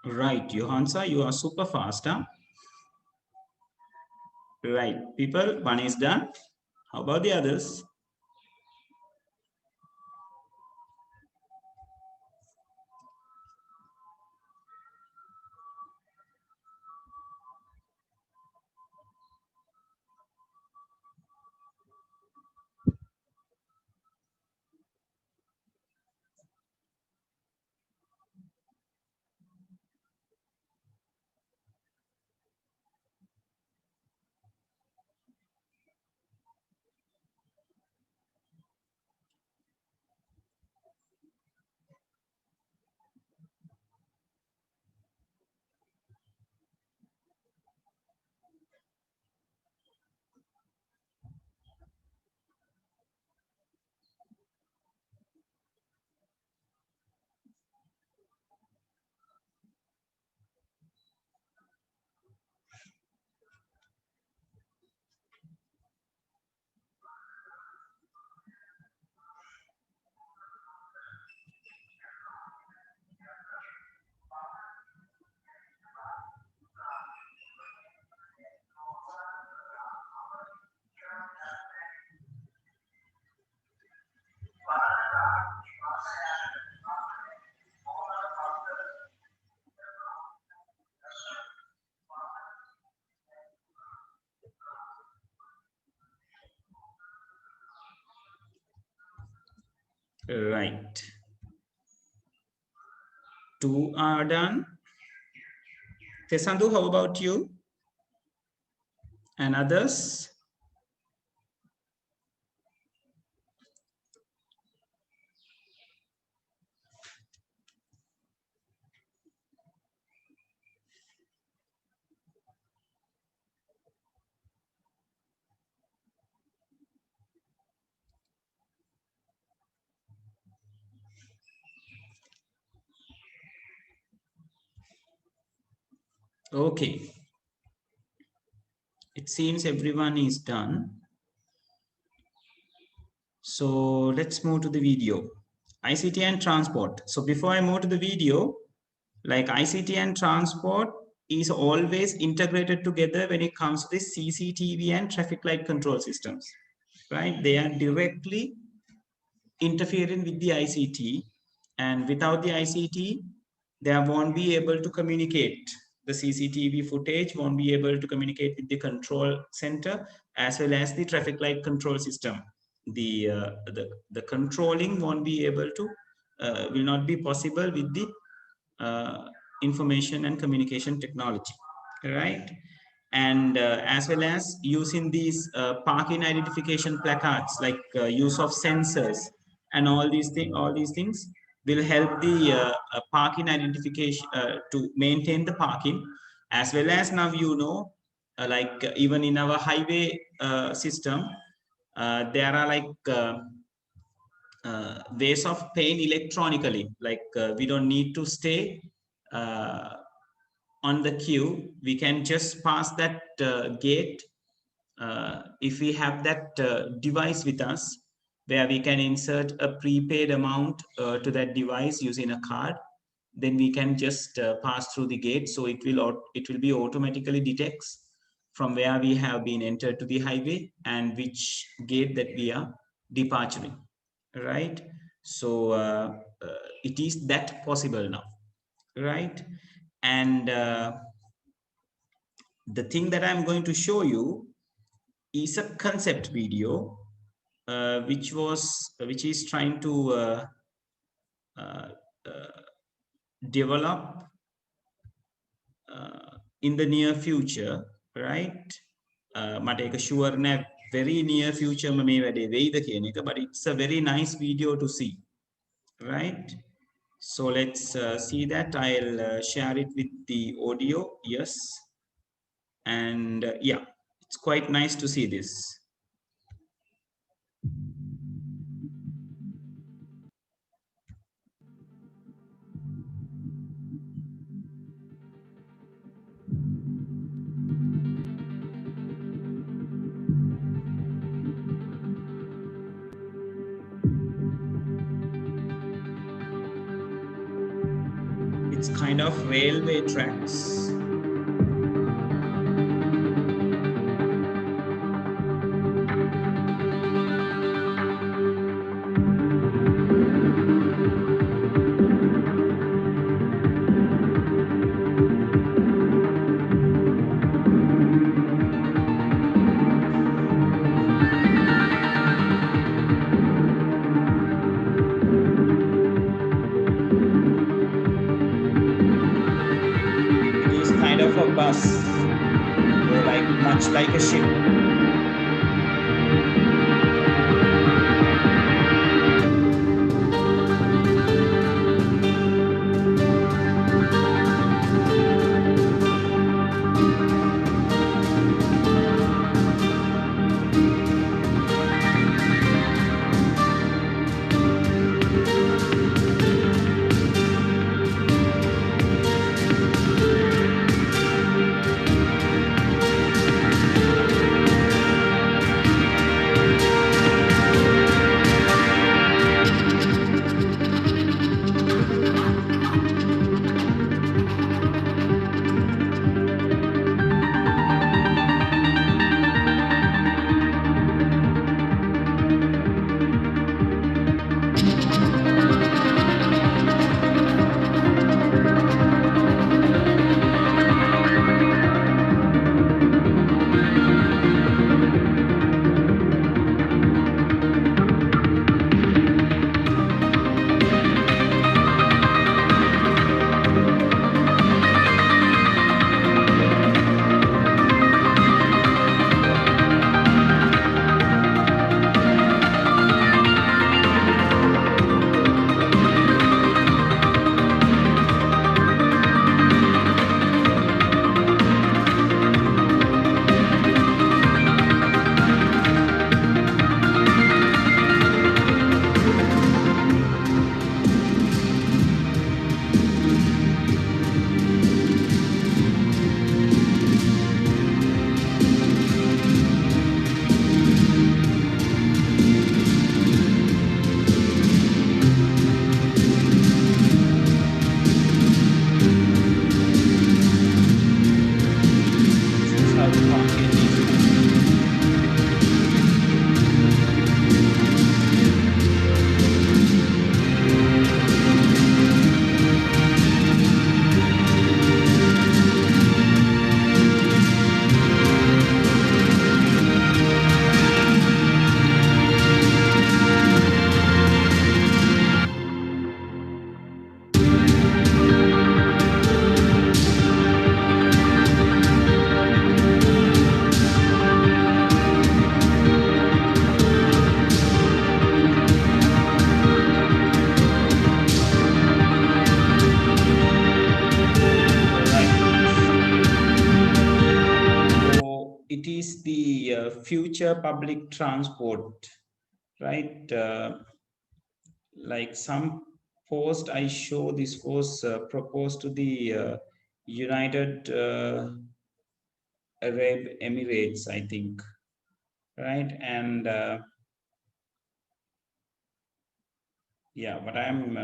Right, Johansa, you are super fast, huh? Right, people, one is done. How about the others? Right. Two are done. Tesandu, how about you? And others? Okay. It seems everyone is done. So let's move to the video. ICT and transport. So before I move to the video, like ICT and transport is always integrated together when it comes to the CCTV and traffic light control systems, right? They are directly interfering with the ICT, and without the ICT, they won't be able to communicate. The CCTV footage won't be able to communicate with the control center as well as the traffic light control system. The controlling won't be able to will not be possible with the information and communication technology, right? And as well as using these parking identification placards, like use of sensors and all these things will help the parking identification to maintain the parking, as well as now even in our highway system, there are ways of paying electronically. We don't need to stay uh, on the queue. We can just pass that gate if we have that device with us, where we can insert a prepaid amount to that device using a card. Then we can just pass through the gate. So it will be automatically detects from where we have been entered to the highway and which gate that we are departing, right? So it is that possible now, right? And the thing that I'm going to show you is a concept video, which is trying to uh, uh, develop in the near future, right? මට ඒක sure නෑ very near future මේ වැඩේ වෙයිද කියන එක, but it's a very nice video to see, right? So let's see that. I'll share it with the audio. Yes. And yeah, it's quite nice to see this. It's kind of railway tracks. Of a bus, or like much like a ship. It is the future public transport, right? Like some post I show, this was proposed to the United Arab Emirates, I think, right? And yeah, what I'm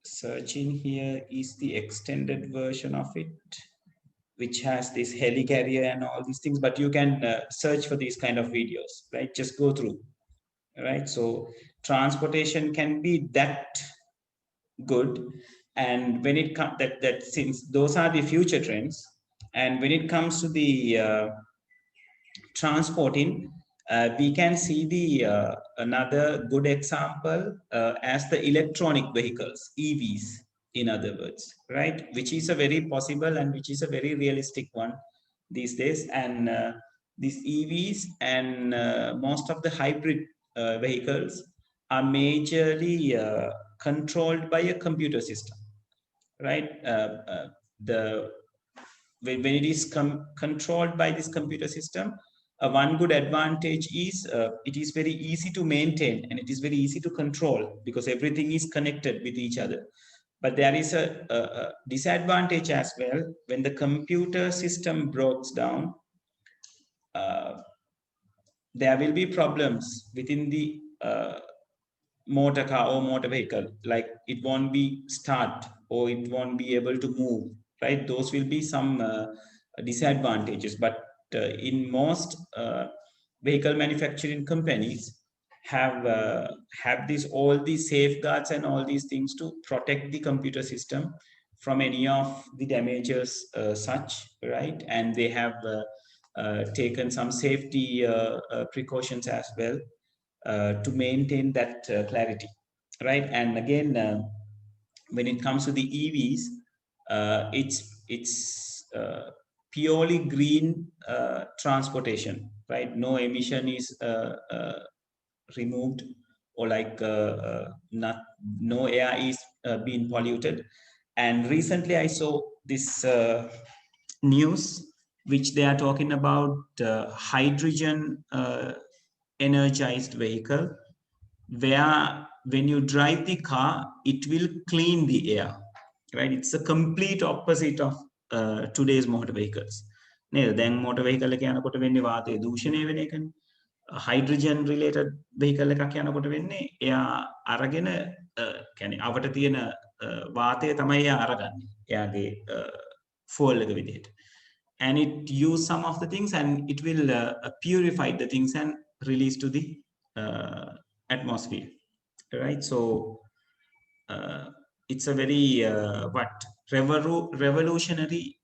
searching here is the extended version of it, which has this helicarrier and all these things, but you can search for these kind of videos, right? Just go through, right? So transportation can be that good, and when it comes that since those are the future trends, and when it comes to the transporting, we can see the another good example as the electronic vehicles, EVs, in other words, right? Which is a very possible and which is a very realistic one these days. And these EVs and most of the hybrid vehicles are majorly controlled by a computer system, right? The when it is controlled by this computer system, one good advantage is it is very easy to maintain and it is very easy to control because everything is connected with each other. But there is a disadvantage as well. When the computer system breaks down, there will be problems within the motor car or motor vehicle, like it won't be start or it won't be able to move, right? Those will be some disadvantages. But in most vehicle manufacturing companies have these all these safeguards and all these things to protect the computer system from any of the damages, such, right? And they have taken some safety precautions as well to maintain that clarity, right? And again, when it comes to the EVs, it's purely green transportation, right? No emission is removed, or like not no air is being polluted. And recently, I saw this news which they are talking about hydrogen energized vehicle, where when you drive the car, it will clean the air, right? It's a complete opposite of today's motor vehicles. නේද? දැන් motor vehicle එක යනකොට වෙන්නේ වාතය දූෂණය වෙන එකනේ. hydrogen related vehicle එකක් යනකොට වෙන්නේ එයා අරගෙන කියන්නේ අවට තියෙන වාතය තමයි එයා අරගන්නේ. එයාගේ fuel එක විදිහට. And it use some of the things, and it will purify the things and release to the atmosphere, right? So it's a very revolutionary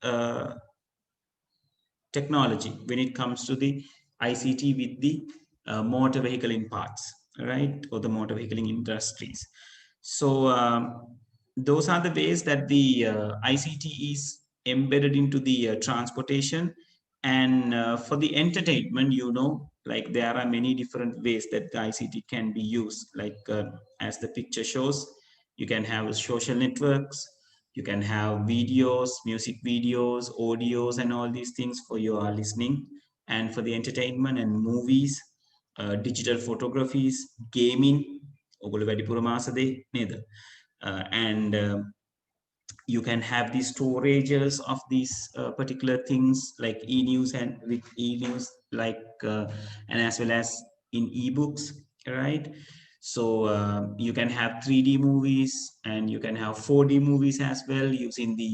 technology when it comes to the ICT with the motor vehicle in parts, right? Or the motor vehicle industries. So those are the ways that the ICT is embedded into the transportation. And for the entertainment, like there are many different ways that the ICT can be used. Like as the picture shows, you can have social networks, you can have videos, music videos, audios, and all these things for your listening. And for the entertainment and movies, digital photographies, gaming, ඔගොල්ලෝ වැඩිපුර මාසදේ නේද? And you can have the storages of these particular things like e-news, and with e-news like and as well as in ebooks, right? So you can have 3D movies, and you can have 4D movies as well using the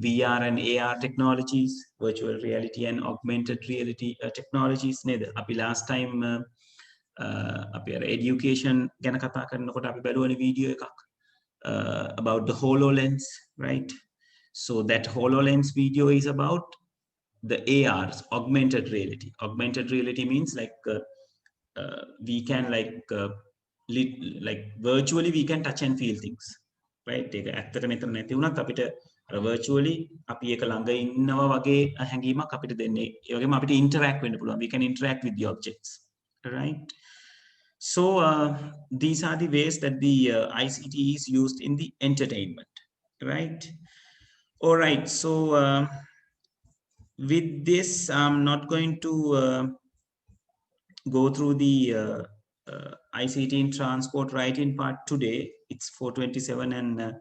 VR and AR technologies, virtual reality and augmented reality technologies. නේද? අපි last time අපි අර education ගැන කතා කරනකොට අපි බලුවනේ video එකක් about the HoloLens, right? So that HoloLens video is about the AR's augmented reality. Augmented reality means like we can like virtually we can touch and feel things, right? ඒක ඇත්තට මෙතන නැති වුණත් අපිට අර virtually අපි ඒක ළඟ ඉන්නවා වගේ හැඟීමක් අපිට දෙන්නේ. ඒ වගේම අපිට interact වෙන්න පුළුවන්. We can interact with the objects, right? So these are the ways that the ICT is used in the entertainment, right? All right. So with this, I'm not going to go through the ICT in transport right in part today. It's 4:27, and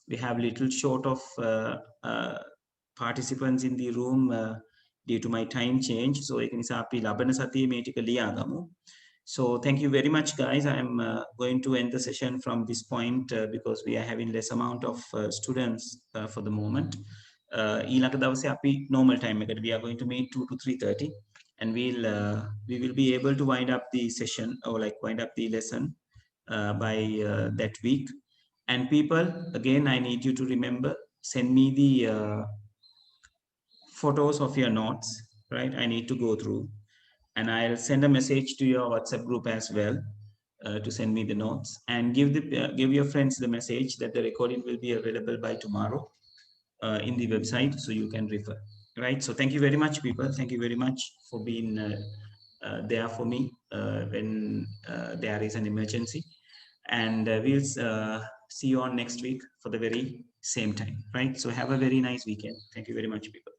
we have little short of participants in the room due to my time change. So ඒක නිසා අපි ලබන සතියේ මේ ටික ලියාගමු. So thank you very much, guys. I'm going to end the session from this point because we are having less amount of students for the moment. ඊළඟ දවසේ අපි normal time එකකට we are going to meet 2 to 3:30, and we will be able to wind up the session, or like wind up the lesson by that week. And people, again, I need you to remember, send me the photos of your notes, right? I need to go through, and I'll send a message to your WhatsApp group as well to send me the notes, and give your friends the message that the recording will be available by tomorrow in the website, so you can refer, right? So thank you very much, people. Thank you very much for being there for me when there is an emergency, and we'll see you on next week for the very same time, right? So have a very nice weekend. Thank you very much, people.